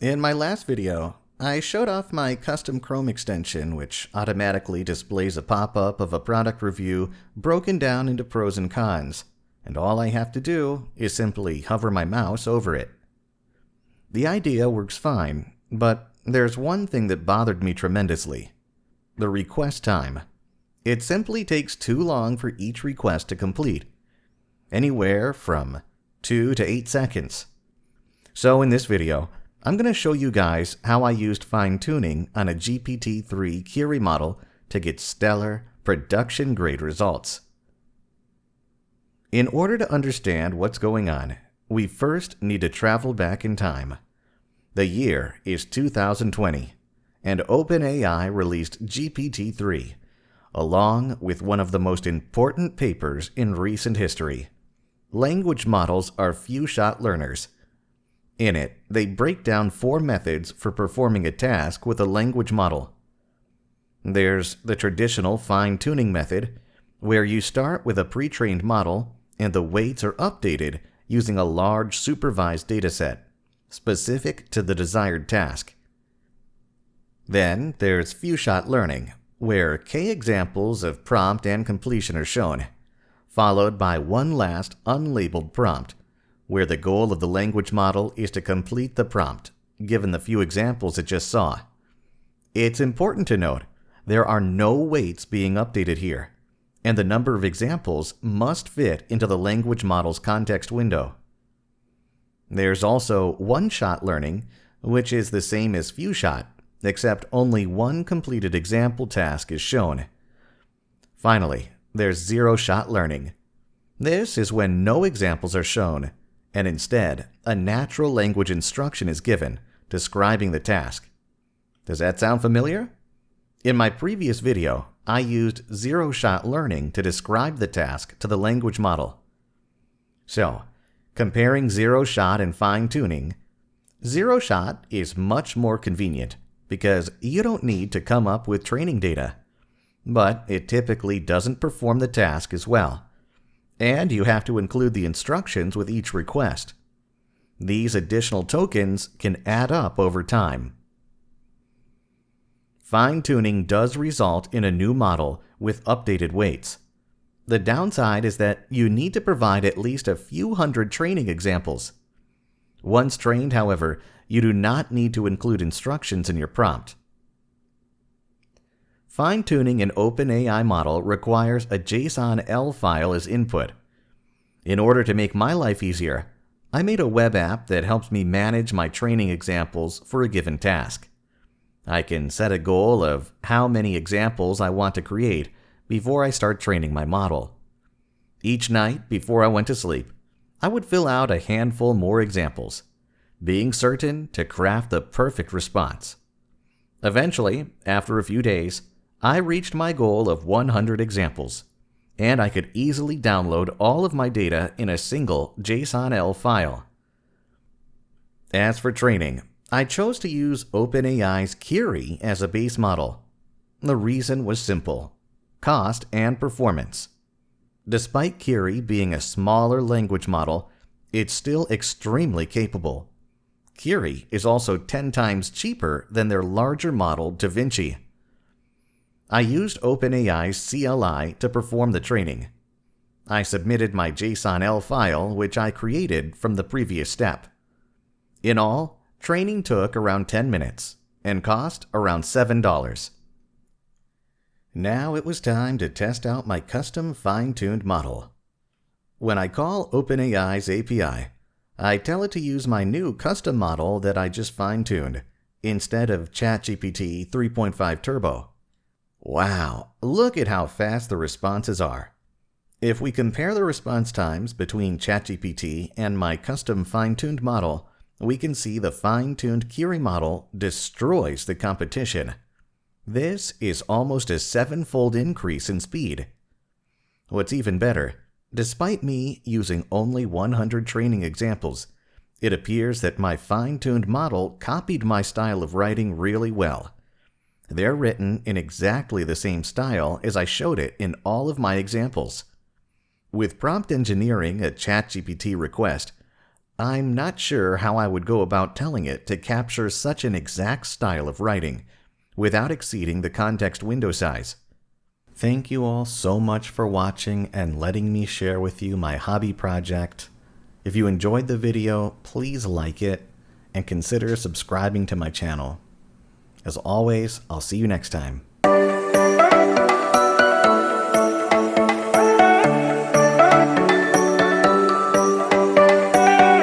In my last video, I showed off my custom Chrome extension, which automatically displays a pop-up of a product review broken down into pros and cons, and all I have to do is simply hover my mouse over it. The idea works fine, but there's one thing that bothered me tremendously: the request time. It simply takes too long for each request to complete, anywhere from 2 to 8 seconds. So in this video, I'm going to show you guys how I used fine-tuning on a GPT-3 Curie model to get stellar, production-grade results. In order to understand what's going on, we first need to travel back in time. The year is 2020, and OpenAI released GPT-3, along with one of the most important papers in recent history. Language models are few-shot learners. In it, they break down 4 methods for performing a task with a language model. There's the traditional fine-tuning method, where you start with a pre-trained model and the weights are updated using a large supervised dataset, specific to the desired task. Then there's few-shot learning, where K examples of prompt and completion are shown, followed by one last unlabeled prompt, where the goal of the language model is to complete the prompt, given the few examples it just saw. It's important to note, there are no weights being updated here, and the number of examples must fit into the language model's context window. There's also one-shot learning, which is the same as few-shot, except only one completed example task is shown. Finally, there's zero-shot learning. This is when no examples are shown, and instead, a natural language instruction is given, describing the task. Does that sound familiar? In my previous video, I used zero-shot learning to describe the task to the language model. So, comparing zero-shot and fine-tuning, zero-shot is much more convenient because you don't need to come up with training data, but it typically doesn't perform the task as well, and you have to include the instructions with each request. These additional tokens can add up over time. Fine-tuning does result in a new model with updated weights. The downside is that you need to provide at least a few hundred training examples. Once trained, however, you do not need to include instructions in your prompt. Fine-tuning an OpenAI model requires a JSON-L file as input. In order to make my life easier, I made a web app that helps me manage my training examples for a given task. I can set a goal of how many examples I want to create before I start training my model. Each night before I went to sleep, I would fill out a handful more examples, being certain to craft the perfect response. Eventually, after a few days, I reached my goal of 100 examples, and I could easily download all of my data in a single JSON-L file. As for training, I chose to use OpenAI's Curie as a base model. The reason was simple: cost and performance. Despite Curie being a smaller language model, it's still extremely capable. Curie is also 10 times cheaper than their larger model DaVinci. I used OpenAI's CLI to perform the training. I submitted my JSON-L file, which I created from the previous step. In all, training took around 10 minutes and cost around $7. Now it was time to test out my custom fine-tuned model. When I call OpenAI's API, I tell it to use my new custom model that I just fine-tuned, instead of ChatGPT 3.5 Turbo. Wow, look at how fast the responses are. If we compare the response times between ChatGPT and my custom fine-tuned model, we can see the fine-tuned Curie model destroys the competition. This is almost a 7-fold increase in speed. What's even better, despite me using only 100 training examples, it appears that my fine-tuned model copied my style of writing really well. They're written in exactly the same style as I showed it in all of my examples. With prompt engineering a ChatGPT request, I'm not sure how I would go about telling it to capture such an exact style of writing without exceeding the context window size. Thank you all so much for watching and letting me share with you my hobby project. If you enjoyed the video, please like it and consider subscribing to my channel. As always, I'll see you next time.